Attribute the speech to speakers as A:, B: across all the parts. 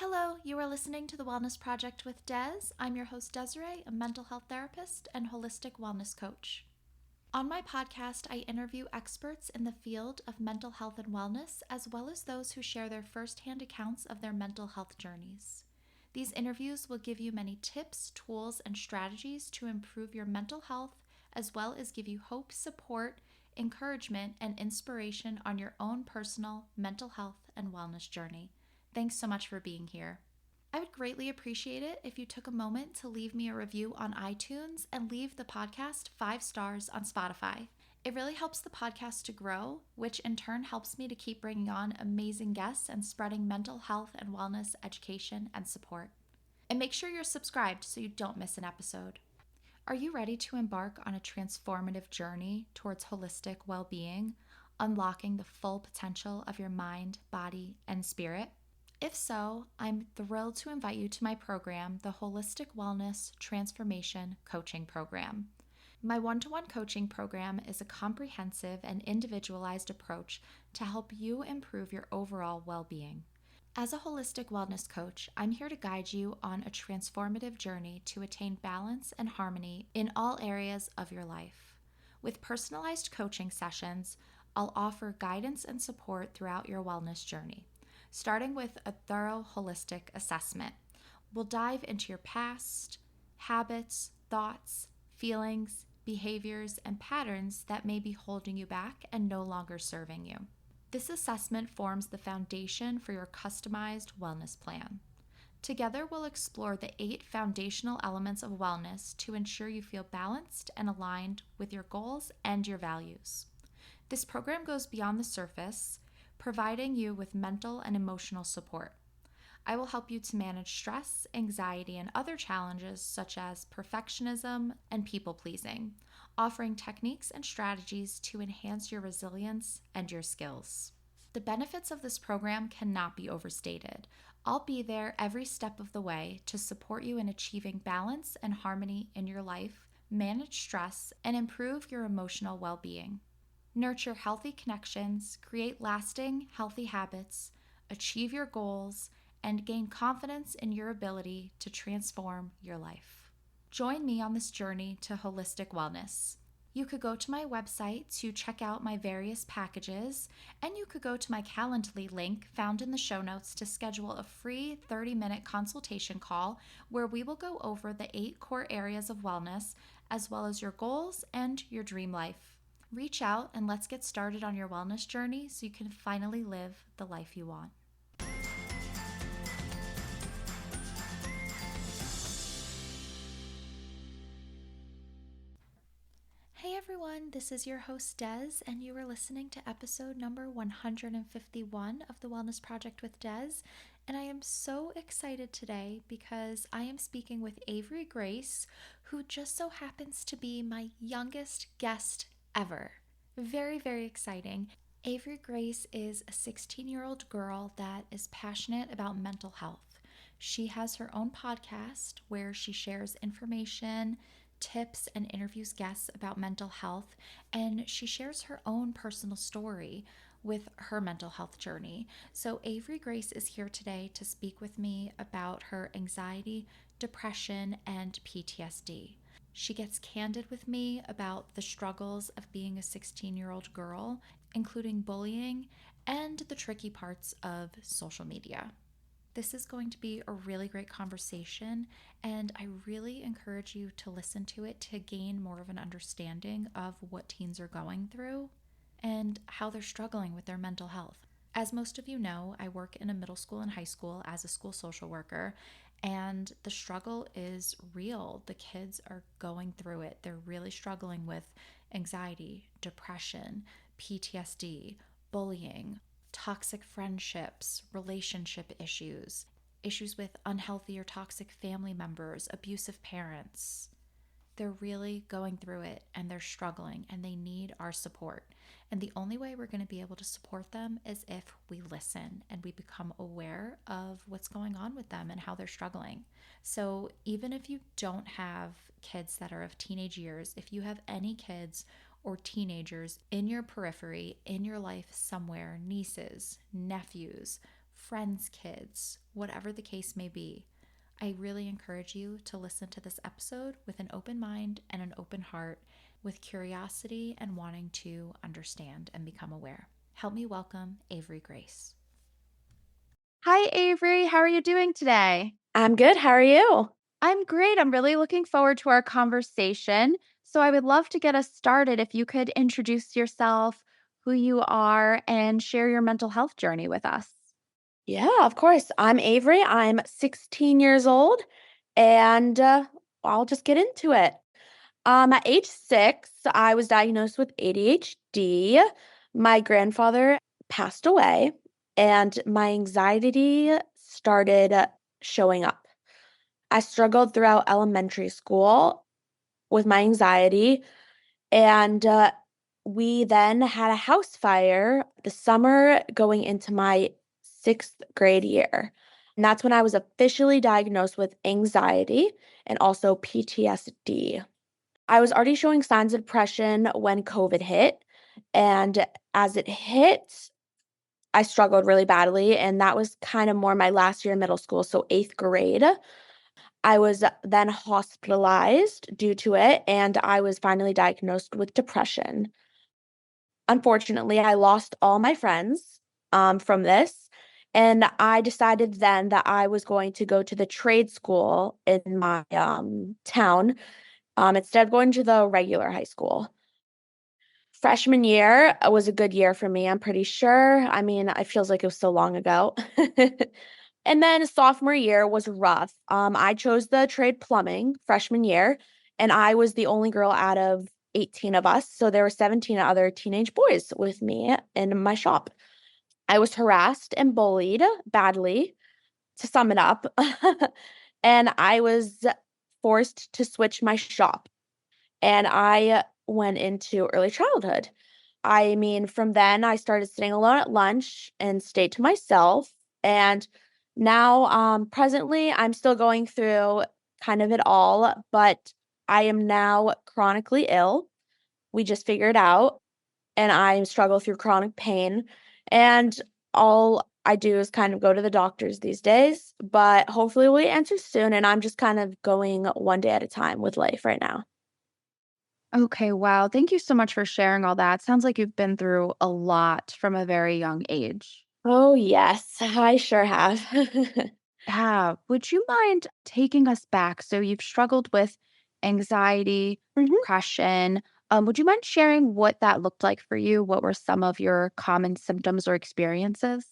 A: Hello, you are listening to The Wellness Project with Des. I'm your host, Desiree, a mental health therapist and holistic wellness coach. On my podcast, I interview experts in the field of mental health and wellness, as well as those who share their firsthand accounts of their mental health journeys. These interviews will give you many tips, tools, and strategies to improve your mental health, as well as give you hope, support, encouragement, and inspiration on your own personal mental health and wellness journey. Thanks so much for being here. I would greatly appreciate it if you took a moment to leave me a review on iTunes and leave the podcast 5 stars on Spotify. It really helps the podcast to grow, which in turn helps me to keep bringing on amazing guests and spreading mental health and wellness education and support. And make sure you're subscribed so you don't miss an episode. Are you ready to embark on a transformative journey towards holistic well-being, unlocking the full potential of your mind, body, and spirit? If so, I'm thrilled to invite you to my program, the Holistic Wellness Transformation Coaching Program. My one-to-one coaching program is a comprehensive and individualized approach to help you improve your overall well-being. As a holistic wellness coach, I'm here to guide you on a transformative journey to attain balance and harmony in all areas of your life. With personalized coaching sessions, I'll offer guidance and support throughout your wellness journey. Starting with a thorough holistic assessment. We'll dive into your past, habits, thoughts, feelings, behaviors, and patterns that may be holding you back and no longer serving you. This assessment forms the foundation for your customized wellness plan. Together, we'll explore the 8 foundational elements of wellness to ensure you feel balanced and aligned with your goals and your values. This program goes beyond the surface, providing you with mental and emotional support. I will help you to manage stress, anxiety, and other challenges such as perfectionism and people-pleasing, offering techniques and strategies to enhance your resilience and your skills. The benefits of this program cannot be overstated. I'll be there every step of the way to support you in achieving balance and harmony in your life, manage stress, and improve your emotional well-being. Nurture healthy connections, create lasting, healthy habits, achieve your goals, and gain confidence in your ability to transform your life. Join me on this journey to holistic wellness. You could go to my website to check out my various packages, and you could go to my Calendly link found in the show notes to schedule a free 30-minute consultation call where we will go over the 8 core areas of wellness, as well as your goals and your dream life. Reach out and let's get started on your wellness journey so you can finally live the life you want. Hey everyone, this is your host Des, and you are listening to episode number 151 of The Wellness Project with Des. And I am so excited today because I am speaking with Avery Grace, who just so happens to be my youngest guest ever. Very, very exciting. Avery Grace is a 16-year-old girl that is passionate about mental health. She has her own podcast where she shares information, tips, and interviews guests about mental health, and she shares her own personal story with her mental health journey. So Avery Grace is here today to speak with me about her anxiety, depression, and PTSD. She gets candid with me about the struggles of being a 16-year-old girl, including bullying and the tricky parts of social media. This is going to be a really great conversation, and I really encourage you to listen to it to gain more of an understanding of what teens are going through and how they're struggling with their mental health. As most of you know, I work in a middle school and high school as a school social worker, and the struggle is real. The kids are going through it. They're really struggling with anxiety, depression, PTSD, bullying, toxic friendships, relationship issues, issues with unhealthy or toxic family members, abusive parents. They're really going through it and they're struggling and they need our support. And the only way we're going to be able to support them is if we listen and we become aware of what's going on with them and how they're struggling. So even if you don't have kids that are of teenage years, if you have any kids or teenagers in your periphery, in your life somewhere, nieces, nephews, friends' kids, whatever the case may be. I really encourage you to listen to this episode with an open mind and an open heart, with curiosity and wanting to understand and become aware. Help me welcome Avery Grace.
B: Hi, Avery. How are you doing today?
C: I'm good. How are you?
B: I'm great. I'm really looking forward to our conversation. So, I would love to get us started if you could introduce yourself, who you are, and share your mental health journey with us.
C: Yeah, of course. I'm Avery. I'm 16 years old, and I'll just get into it. At age 6, I was diagnosed with ADHD. My grandfather passed away, and my anxiety started showing up. I struggled throughout elementary school with my anxiety. And we then had a house fire the summer going into my 6th grade year. And that's when I was officially diagnosed with anxiety and also PTSD. I was already showing signs of depression when COVID hit. And as it hit, I struggled really badly. And that was kind of more my last year in middle school, so 8th grade. I was then hospitalized due to it, and I was finally diagnosed with depression. Unfortunately, I lost all my friends from this, and I decided then that I was going to go to the trade school in my town instead of going to the regular high school. Freshman year was a good year for me, I'm pretty sure. I mean, it feels like it was so long ago. And then sophomore year was rough. I chose the trade plumbing freshman year, and I was the only girl out of 18 of us. So there were 17 other teenage boys with me in my shop. I was harassed and bullied badly, to sum it up. And I was forced to switch my shop, and I went into early childhood. I mean, from then I started sitting alone at lunch and stayed to myself. And now, presently, I'm still going through kind of it all, but I am now chronically ill. We just figured out, and I struggle through chronic pain. And all I do is kind of go to the doctors these days, but hopefully we'll answer soon. And I'm just kind of going one day at a time with life right now.
B: Okay, wow. Thank you so much for sharing all that. Sounds like you've been through a lot from a very young age.
C: Oh, yes, I sure have.
B: Yeah. Would you mind taking us back? So, you've struggled with anxiety,
C: Mhm.
B: depression. Would you mind sharing what that looked like for you? What were some of your common symptoms or experiences?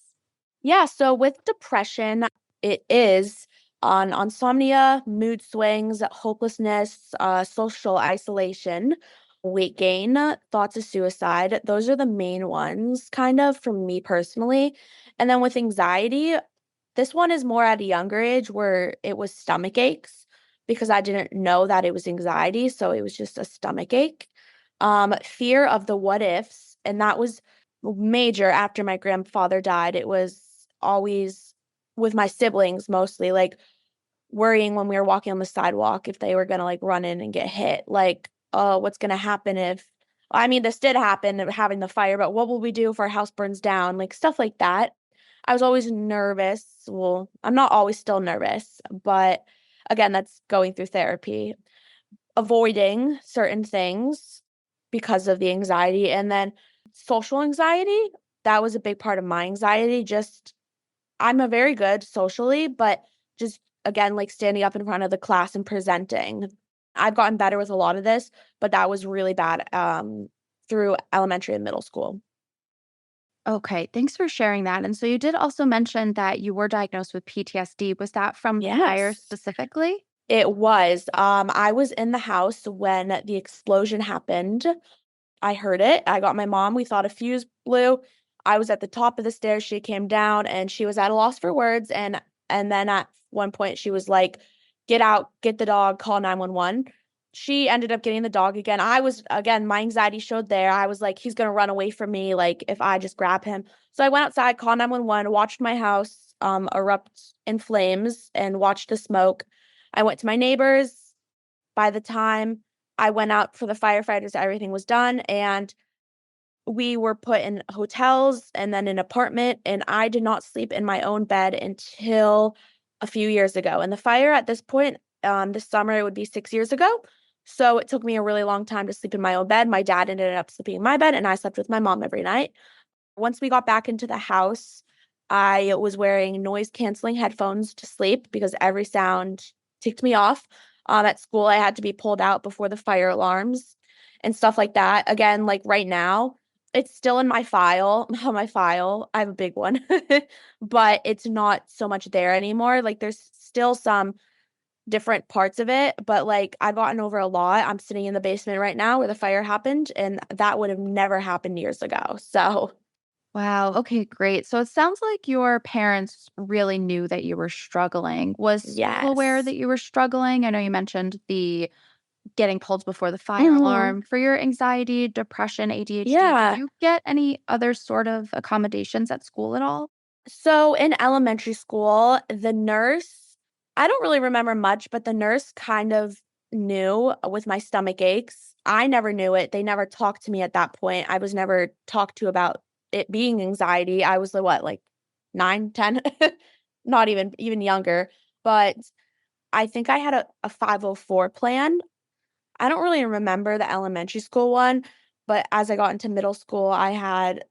C: Yeah, so with depression, it is on insomnia, mood swings, hopelessness, social isolation, weight gain, thoughts of suicide. Those are the main ones, kind of for me personally. And then with anxiety, this one is more at a younger age where it was stomach aches because I didn't know that it was anxiety, so it was just a stomach ache. Fear of the what ifs, and that was major after my grandfather died. It was always with my siblings mostly, like worrying when we were walking on the sidewalk if they were gonna like run in and get hit. Like, oh, what's gonna happen if I mean, this did happen, having the fire, but what will we do if our house burns down? Like stuff like that. I was always nervous. Well, I'm not always still nervous, but again, that's going through therapy, avoiding certain things because of the anxiety. And then social anxiety, that was a big part of my anxiety. Just I'm a very good socially, but just again, like standing up in front of the class and presenting. I've gotten better with a lot of this, but that was really bad through elementary and middle school.
B: Okay, thanks for sharing that. And so, you did also mention that you were diagnosed with PTSD. Was that from fire
C: Yes.
B: specifically?
C: It was. I was in the house when the explosion happened. I heard it. I got my mom. We thought a fuse blew. I was at the top of the stairs. She came down and she was at a loss for words. And then at one point she was like, "Get out, get the dog, call 911." She ended up getting the dog again. I was again, my anxiety showed there. I was like, he's gonna run away from me, like if I just grab him. So I went outside, called 911, watched my house erupt in flames and watched the smoke. I went to my neighbors. By the time I went out for the firefighters, everything was done, and we were put in hotels and then an apartment, and I did not sleep in my own bed until a few years ago. And the fire at this point, this summer, it would be 6 years ago. So it took me a really long time to sleep in my own bed. My dad ended up sleeping in my bed, and I slept with my mom every night. Once we got back into the house, I was wearing noise canceling headphones to sleep because every sound ticked me off. At school, I had to be pulled out before the fire alarms and stuff like that. Again, like right now, it's still in my file. On my file, I have a big one, but it's not so much there anymore. Like there's still some different parts of it, but like I've gotten over a lot. I'm sitting in the basement right now where the fire happened, and that would have never happened years ago. So
B: Wow. Okay, great. So it sounds like your parents really knew that you were struggling. Was school aware
C: yes.
B: that you were struggling? I know you mentioned the getting pulled before the fire
C: Mhm.
B: alarm. For your anxiety, depression, ADHD, did
C: Yeah.
B: you get any other sort of accommodations at school at all?
C: So in elementary school, the nurse, I don't really remember much, but the nurse kind of knew with my stomach aches. I never knew it. They never talked to me at that point. I was never talked to about it being anxiety. I was like 9, 10, not even younger. But I think I had a 504 plan. I don't really remember the elementary school one, but as I got into middle school, I had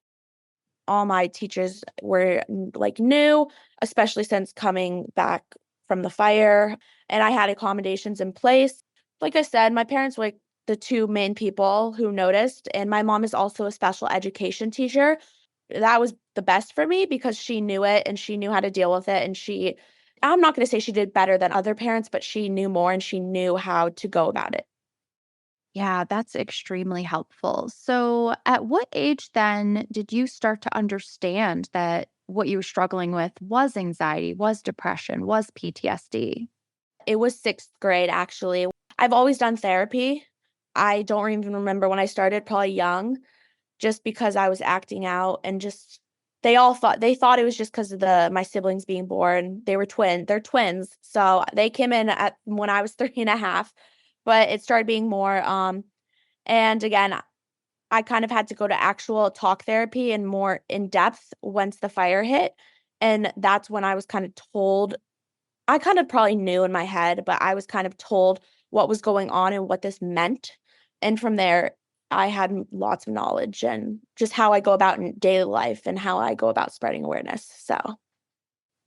C: all my teachers were like new, especially since coming back from the fire. And I had accommodations in place. Like I said, my parents were like the two main people who noticed. And my mom is also a special education teacher. That was the best for me because she knew it and she knew how to deal with it. And I'm not going to say she did better than other parents, but she knew more and she knew how to go about it.
B: Yeah, that's extremely helpful. So, at what age then did you start to understand that what you were struggling with was anxiety, was depression, was PTSD?
C: It was sixth grade, actually. I've always done therapy. I don't even remember when I started, probably young, just because I was acting out and just they thought it was just because of my siblings being born. They're twins. So they came in at when I was 3.5, but it started being more, and again, I kind of had to go to actual talk therapy and more in depth once the fire hit. And that's when I was kind of told I kind of probably knew in my head, but I was kind of told what was going on and what this meant. And from there, I had lots of knowledge and just how I go about in daily life and how I go about spreading awareness. So,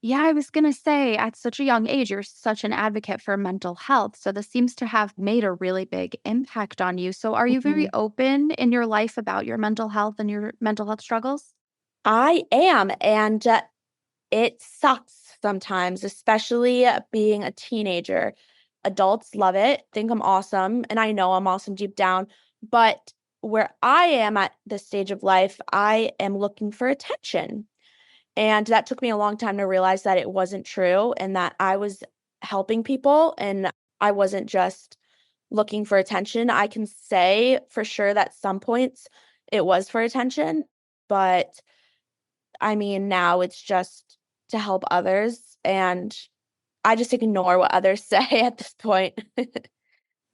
B: Yeah, I was going to say at such a young age, you're such an advocate for mental health. So, this seems to have made a really big impact on you. So, are you very
C: mhm.
B: open in your life about your mental health and your mental health struggles?
C: I am. And it sucks sometimes, especially being a teenager. Adults love it, think I'm awesome, and I know I'm awesome deep down. But where I am at this stage of life, I am looking for attention. And that took me a long time to realize that it wasn't true and that I was helping people and I wasn't just looking for attention. I can say for sure that some points it was for attention, but I mean, now it's just to help others, and I just ignore what others say at this point.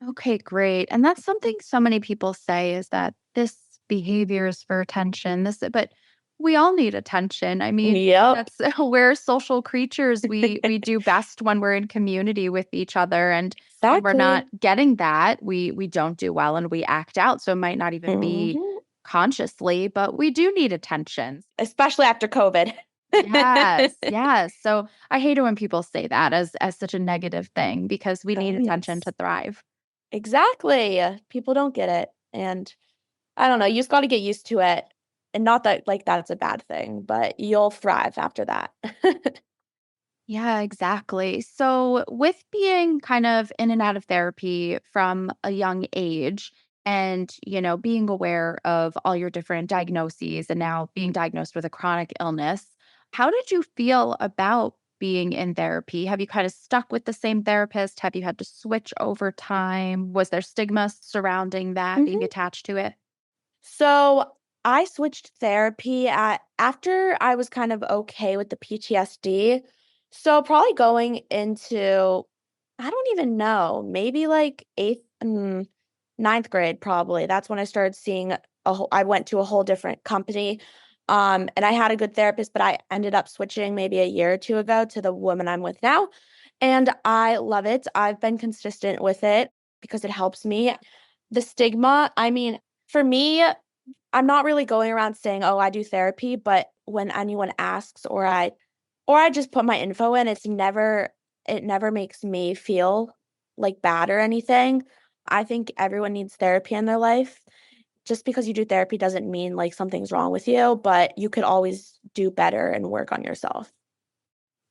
B: Okay, great. And that's something so many people say is that this behavior is for attention. But we all need attention. I mean,
C: Yep.
B: that's we're social creatures. We do best when we're in community with each other. And when we're not
C: Exactly.
B: getting that, we don't do well and we act out. So it might not even be
C: Mhm.
B: consciously, but we do need attention.
C: Especially after COVID.
B: Yes, yes. So I hate it when people say that as such a negative thing because we need
C: Oh,
B: attention to
C: yes.
B: thrive.
C: Exactly. People don't get it, and I don't know, you just gotta get used to it, and not that, like, that's a bad thing, but you'll thrive after that.
B: Yeah, exactly. So, with being kind of in and out of therapy from a young age and, being aware of all your different diagnoses and now being diagnosed with a chronic illness, how did you feel about being in therapy? Have you kind of stuck with the same therapist? Have you had to switch over time? Was there stigma surrounding that, being
C: Mhm.
B: attached to it?
C: So, I switched therapy at after I was kind of okay with the PTSD. So, probably going into I don't even know, maybe like 8th, ninth grade probably. That's when I started seeing I went to a whole different company. And I had a good therapist, but I ended up switching maybe a year or two ago to the woman I'm with now. And I love it. I've been consistent with it because it helps me. The stigma, I mean, for me, I'm not really going around saying, "Oh, I do therapy," but when anyone asks or I just put my info in, it never makes me feel like bad or anything. I think everyone needs therapy in their life. Just because you do therapy doesn't mean like something's wrong with you, but you could always do better and work on yourself.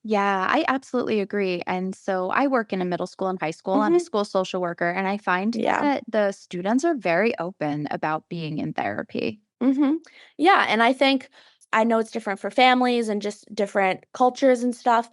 B: Yeah, I absolutely agree. And so I work in a middle school and high school. I'm a
C: Mhm.
B: school social worker, and I find
C: Yeah.
B: that the students are very open about being in therapy.
C: Mhm. Yeah, and I know it's different for families and just different cultures and stuff,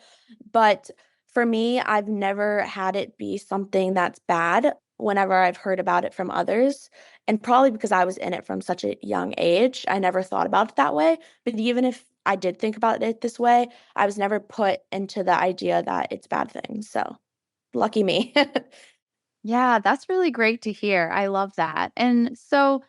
C: but for me, I've never had it be something that's bad whenever I've heard about it from others, and probably because I was in it from such a young age, I never thought about it that way, but even if I did think about it this way, I was never put into the idea that it's a bad thing, so lucky me.
B: Yeah, that's really great to hear. I love that. And so,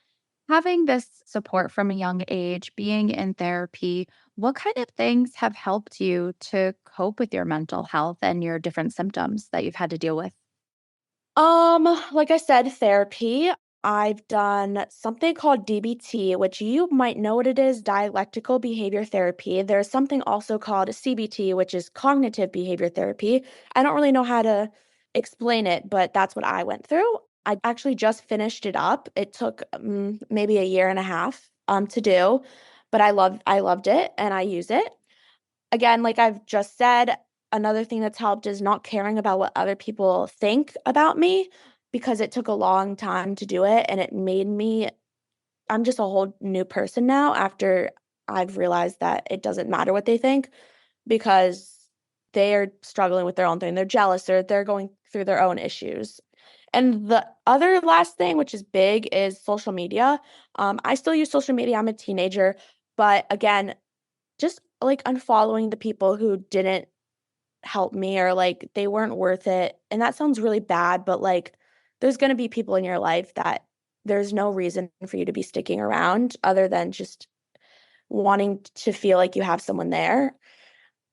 B: having this support from a young age, being in therapy, what kind of things have helped you to cope with your mental health and your different symptoms that you've had to deal with?
C: Like I said, therapy. I've done something called DBT, which you might know what it is, dialectical behavior therapy. There's something also called CBT, which is cognitive behavior therapy. I don't really know how to explain it, but that's what I went through. I actually just finished it up. It took maybe a year and a half to do, but I loved it and I use it. Again, like I've just said, another thing that's helped is not caring about what other people think about me because it took a long time to do it and it made me I'm just a whole new person now after I've realized that it doesn't matter what they think because they're struggling with their own thing. They're jealous or they're going through their own issues. And the other last thing, which is big, is social media. I still use social media. I'm a teenager, but again, just, like, unfollowing the people who didn't help me or, like, they weren't worth it, and that sounds really bad, but, like, there's gonna be people in your life that there's no reason for you to be sticking around other than just wanting to feel like you have someone there.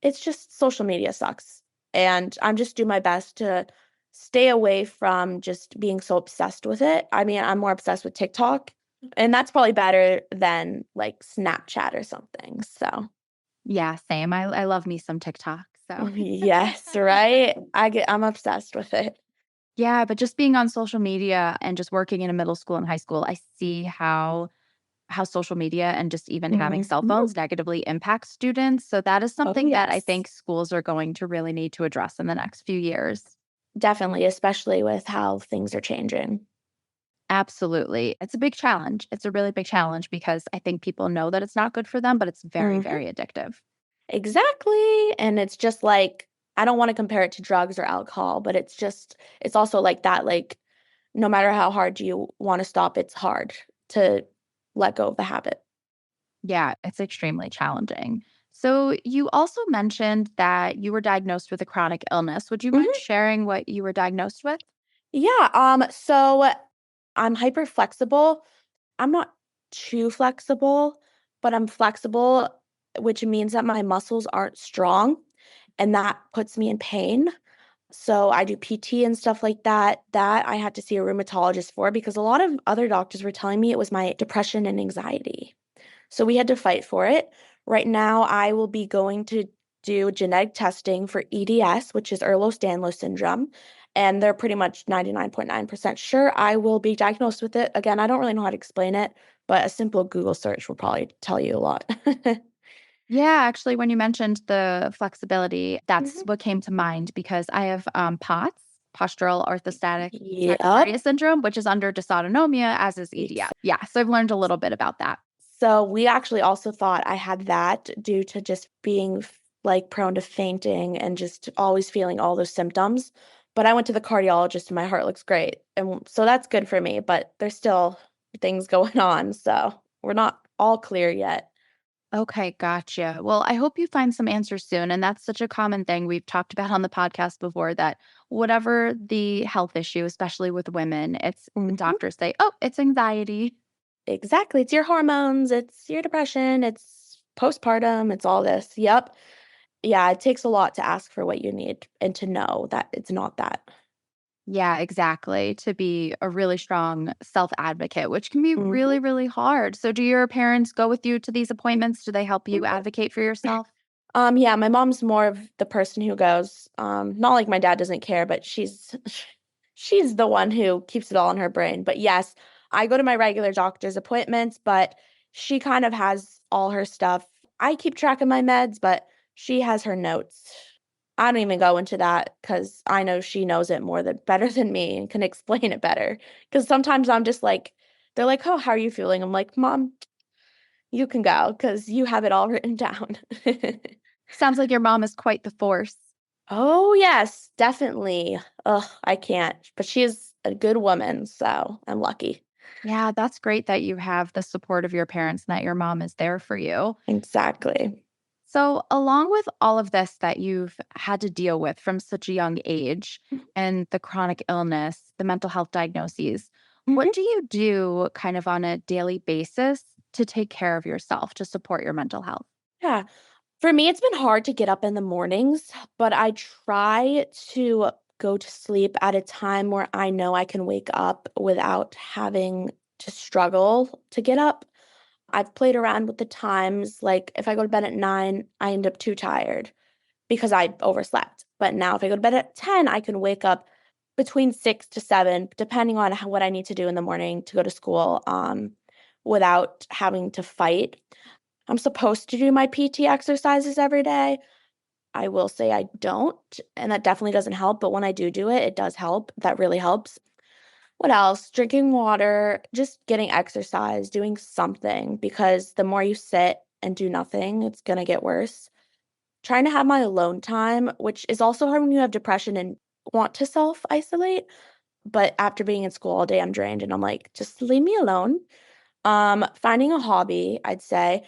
C: It's just social media sucks, and I'm just do my best to stay away from just being so obsessed with it. I mean, I'm more obsessed with TikTok, and that's probably better than, like, Snapchat or something, so
B: Yeah, same. I love me some TikTok. So,
C: Yes, right? I'm obsessed with it.
B: yeah, but just being on social media and just working in a middle school and high school, I see how social media and just even having
C: Mhm.
B: cell phones negatively impacts students. So that is
C: Oh,
B: something that I
C: yes.
B: think schools are going to really need to address in the next few years.
C: Definitely, especially with how things are changing.
B: Absolutely. It's a big challenge. It's a really big challenge because I think people know that it's not good for them, but it's very,
C: Mhm.
B: very addictive.
C: Exactly, and it's just like I don't wanna compare it to drugs or alcohol, but it's also like that, like, no matter how hard you wanna stop, it's hard to let go of the habit.
B: Yeah, it's extremely challenging. So, you also mentioned that you were diagnosed with a chronic illness. Would you mind
C: Mhm.
B: sharing what you were diagnosed with?
C: Yeah, so I'm hyper flexible. I'm not too flexible, but I'm flexible, which means that my muscles aren't strong, and that puts me in pain. So I do PT and stuff like that. That I had to see a rheumatologist for because a lot of other doctors were telling me it was my depression and anxiety. So we had to fight for it. Right now, I will be going to do genetic testing for EDS, which is Ehlers-Danlos syndrome, and they're pretty much 99.9% sure I will be diagnosed with it. Again, I don't really know how to explain it, but a simple Google search will probably tell you a lot.
B: Yeah, actually, when you mentioned the flexibility, that's
C: Mhm.
B: what came to mind because I have POTS, postural orthostatic
C: Yep.
B: tachycardia syndrome, which is under dysautonomia, as is EDS. Yeah, so I've learned a little bit about that.
C: So we actually also thought I had that due to just being like prone to fainting and just always feeling all those symptoms. But I went to the cardiologist and my heart looks great. And so that's good for me, but there's still things going on. So we're not all clear yet.
B: Okay, gotcha. Well, I hope you find some answers soon. And that's such a common thing we've talked about on the podcast before that whatever the health issue, especially with women, it's
C: Mhm.
B: doctors say, oh, it's anxiety.
C: Exactly. It's your hormones, it's your depression, it's postpartum, it's all this. Yep. Yeah, it takes a lot to ask for what you need and to know that it's not that.
B: Yeah, exactly. To be a really strong self advocate, which can be
C: Mhm.
B: really, really hard. So, do your parents go with you to these appointments? Do they help you
C: Mhm.
B: advocate for yourself?
C: Yeah, my mom's more of the person who goes. Not like my dad doesn't care, but she's the one who keeps it all in her brain. But yes, I go to my regular doctor's appointments, but she kind of has all her stuff. I keep track of my meds, but she has her notes. I don't even go into that because I know she knows it more than better than me and can explain it better. Because sometimes I'm just like, they're like, "Oh, how are you feeling?" I'm like, "Mom, you can go because you have it all written down."
B: Sounds like your mom is quite the force.
C: Oh, yes, definitely. Ugh, I can't, but she is a good woman, so I'm lucky.
B: Yeah, that's great that you have the support of your parents and that your mom is there for you.
C: Exactly.
B: So, along with all of this that you've had to deal with from such a young age and the chronic illness, the mental health diagnoses, what
C: Mhm.
B: do you do kind of on a daily basis to take care of yourself to support your mental health?
C: Yeah. For me, it's been hard to get up in the mornings, but I try to go to sleep at a time where I know I can wake up without having to struggle to get up. I've played around with the times, like if I go to bed at 9, I end up too tired because I overslept. But now if I go to bed at 10, I can wake up between 6 to 7, depending on what I need to do in the morning to go to school, without having to fight. I'm supposed to do my PT exercises every day. I will say I don't, and that definitely doesn't help, but when I do it, it does help. That really helps. What else? Drinking water, just getting exercise, doing something because the more you sit and do nothing, it's gonna get worse. Trying to have my alone time, which is also hard when you have depression and want to self-isolate, but after being in school all day, I'm drained and I'm like, "Just leave me alone." Finding a hobby, I'd say.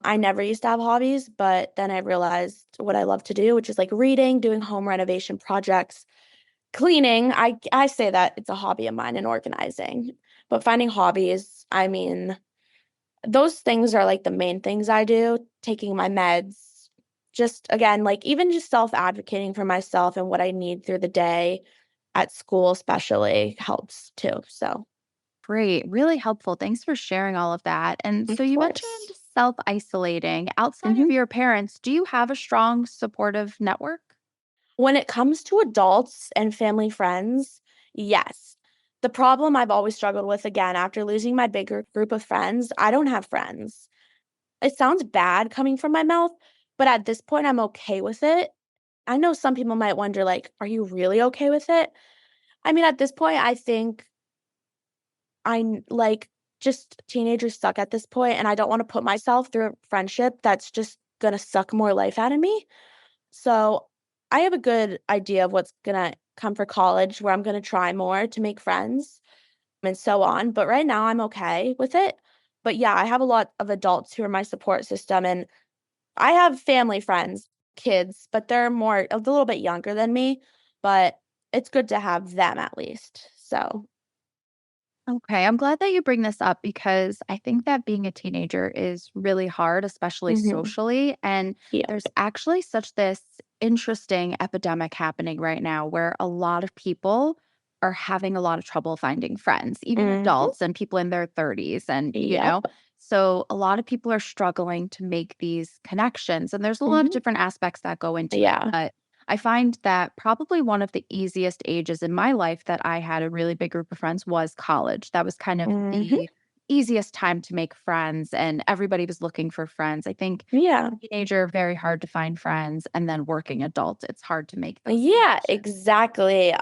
C: I never used to have hobbies, but then I realized what I love to do, which is, like, reading, doing home renovation projects, cleaning. I say that it's a hobby of mine and organizing, but finding hobbies, I mean, those things are, like, the main things I do, taking my meds, just again, like, even just self-advocating for myself and what I need through the day, at school especially, helps too, so
B: Great, really helpful. Thanks for sharing all of that. And so
C: of
B: you mentioned
C: course.
B: self isolating. Outside of
C: Mhm.
B: your parents, do you have a strong supportive network?
C: When it comes to adults and family friends, yes. The problem I've always struggled with, again, after losing my bigger group of friends, I don't have friends. It sounds bad coming from my mouth, but at this point, I'm okay with it. I know some people might wonder, like, "Are you really okay with it?" I mean, at this point, I think like, just teenagers suck at this point, and I don't wanna put myself through a friendship that's just gonna suck more life out of me. So, I have a good idea of what's gonna come for college, where I'm gonna try more to make friends and so on, but right now I'm okay with it. But yeah, I have a lot of adults who are my support system, and I have family friends, kids, but they're more a little bit younger than me, but it's good to have them at least. So,
B: Okay, I'm glad that you bring this up because I think that being a teenager is really hard, especially
C: mhm.
B: socially. And there's
C: Yep.
B: actually such this interesting epidemic happening right now where a lot of people are having a lot of trouble finding friends, even
C: Mhm.
B: adults and people in their 30s.
C: Yep.
B: So a lot of people are struggling to make these connections. And there's a lot of
C: Mhm.
B: different aspects that go into it.
C: Yeah.
B: But I find that probably one of the easiest ages in my life that I had a really big group of friends was college. That was kind of
C: Mhm.
B: the easiest time to make friends, and everybody was looking for friends. I think
C: Yeah.
B: teenager, very hard to find friends, and then working adult, it's hard to make those
C: Yeah,
B: connections.
C: exactly.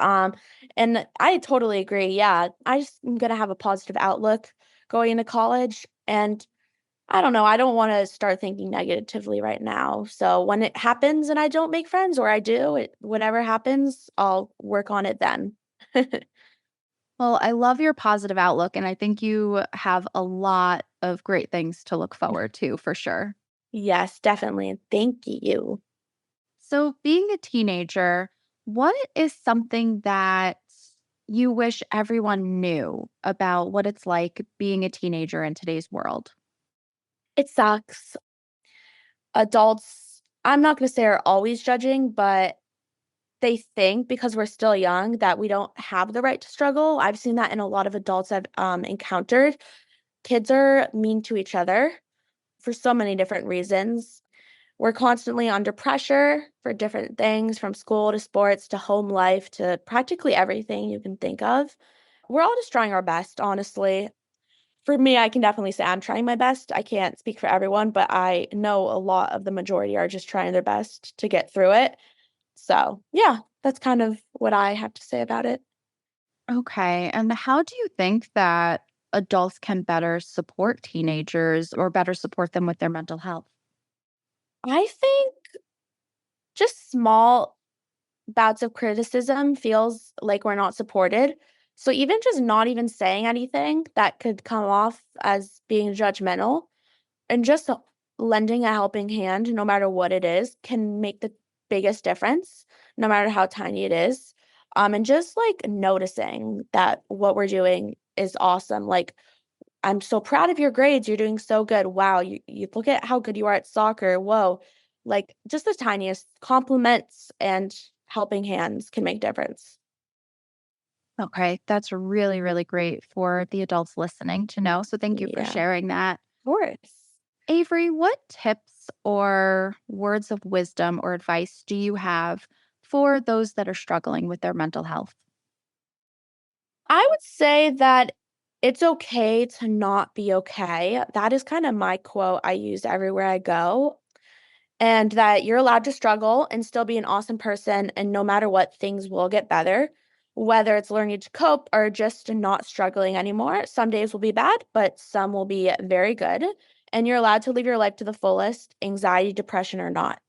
C: And I totally agree. Yeah, I just am gonna have a positive outlook going into college, and I don't know. I don't want to start thinking negatively right now. So when it happens and I don't make friends, or I do, whatever happens, I'll work on it then.
B: Well, I love your positive outlook, and I think you have a lot of great things to look forward to for sure.
C: Yes, definitely. Thank you.
B: So, being a teenager, what is something that you wish everyone knew about what it's like being a teenager in today's world?
C: It sucks. Adults, I'm not going to say are always judging, but they think because we're still young that we don't have the right to struggle. I've seen that in a lot of adults I've encountered. Kids are mean to each other for so many different reasons. We're constantly under pressure for different things from school to sports to home life to practically everything you can think of. We're all just trying our best, honestly. For me, I can definitely say I'm trying my best. I can't speak for everyone, but I know a lot of the majority are just trying their best to get through it. So, yeah, that's kind of what I have to say about it.
B: Okay. And how do you think that adults can better support teenagers or better support them with their mental health?
C: I think just small bouts of criticism feels like we're not supported. So even just not even saying anything that could come off as being judgmental and just lending a helping hand, no matter what it is, can make the biggest difference, no matter how tiny it is. And just like noticing that what we're doing is awesome. Like, I'm so proud of your grades. You're doing so good. Wow. You look at how good you are at soccer. Whoa. Like just the tiniest compliments and helping hands can make difference.
B: Okay. That's really, really great for the adults listening to know. So thank you for
C: Yeah, of
B: sharing that.
C: course.
B: Avery, what tips or words of wisdom or advice do you have for those that are struggling with their mental health?
C: I would say that it's okay to not be okay. That is kind of my quote I use everywhere I go. And that you're allowed to struggle and still be an awesome person. And no matter what, things will get better, whether it's learning to cope or just not struggling anymore. Some days will be bad, but some will be very good. And you're allowed to live your life to the fullest, anxiety, depression, or not.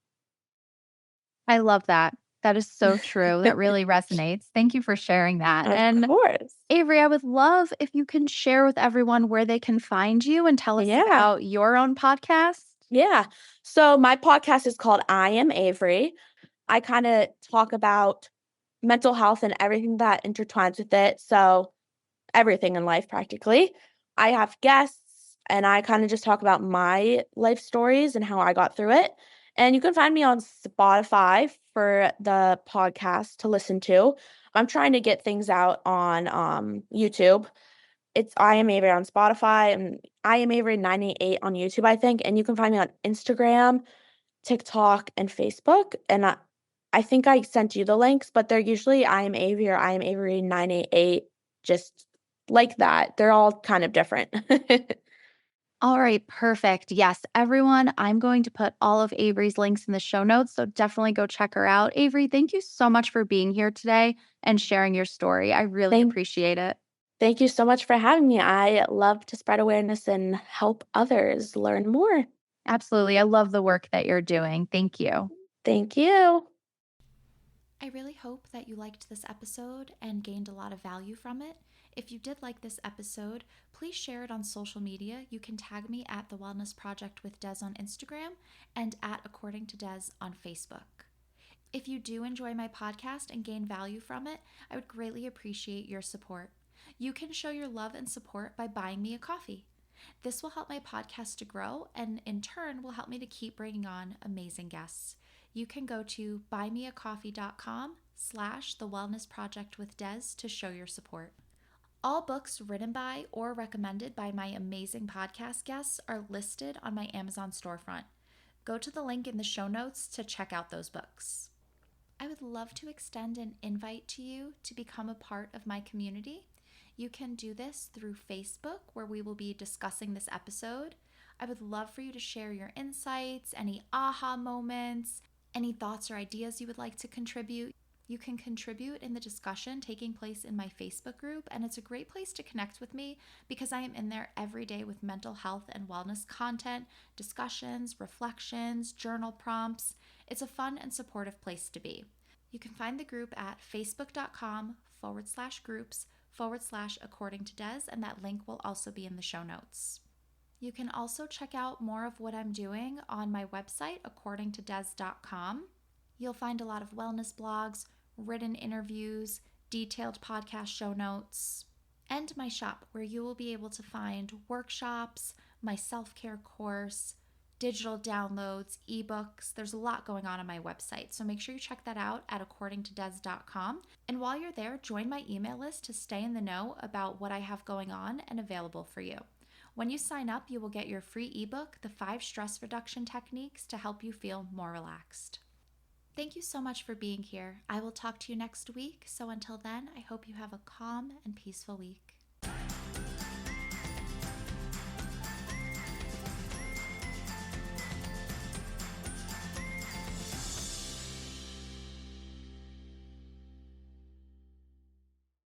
B: I love that. That is so true. That really resonates. Thank you for sharing that.
C: Of
B: And
C: course.
B: Avery, I would love if you can share with everyone where they can find you and tell us
C: Yeah.
B: about your own podcast.
C: Yeah. So my podcast is called I Am Avery. I kind of talk about mental health and everything that intertwines with it. So everything in life practically. I have guests and I kind of just talk about my life stories and how I got through it. And you can find me on Spotify for the podcast to listen to. I'm trying to get things out on YouTube. It's I Am Avery on Spotify and I Am Avery 988 on YouTube, I think. And you can find me on Instagram, TikTok, and Facebook. And I think I sent you the links, but they're usually I Am Avery or I Am Avery 988, just like that. They're all kind of different.
B: All right, perfect. Yes, everyone, I'm going to put all of Avery's links in the show notes. So definitely go check her out. Avery, thank you so much for being here today and sharing your story. I really
C: Thank
B: appreciate it.
C: thank you so much for having me. I love to spread awareness and help others learn more.
B: Absolutely. I love the work that you're doing. Thank you.
C: Thank you.
A: I really hope that you liked this episode and gained a lot of value from it. If you did like this episode, please share it on social media. You can tag me at The Wellness Project with Des on Instagram and at According to Des on Facebook. If you do enjoy my podcast and gain value from it, I would greatly appreciate your support. You can show your love and support by buying me a coffee. This will help my podcast to grow and in turn will help me to keep bringing on amazing guests. You can go to buymeacoffee.com/The Wellness Project with Des to show your support. All books written by or recommended by my amazing podcast guests are listed on my Amazon storefront. Go to the link in the show notes to check out those books. I would love to extend an invite to you to become a part of my community. You can do this through Facebook, where we will be discussing this episode. I would love for you to share your insights, any aha moments, any thoughts or ideas you would like to contribute. You can contribute in the discussion taking place in my Facebook group, and it's a great place to connect with me because I am in there every day with mental health and wellness content, discussions, reflections, journal prompts. It's a fun and supportive place to be. You can find the group at facebook.com/groups/according to Des, and that link will also be in the show notes. You can also check out more of what I'm doing on my website, accordingtodes.com. You'll find a lot of wellness blogs, written interviews, detailed podcast show notes, and my shop where you will be able to find workshops, my self-care course, digital downloads, ebooks. There's a lot going on my website, so make sure you check that out at accordingtodez.com. And while you're there, join my email list to stay in the know about what I have going on and available for you. When you sign up, you will get your free ebook, The 5 Stress Reduction Techniques to help you feel more relaxed. Thank you so much for being here. I will talk to you next week. So until then, I hope you have a calm and peaceful week.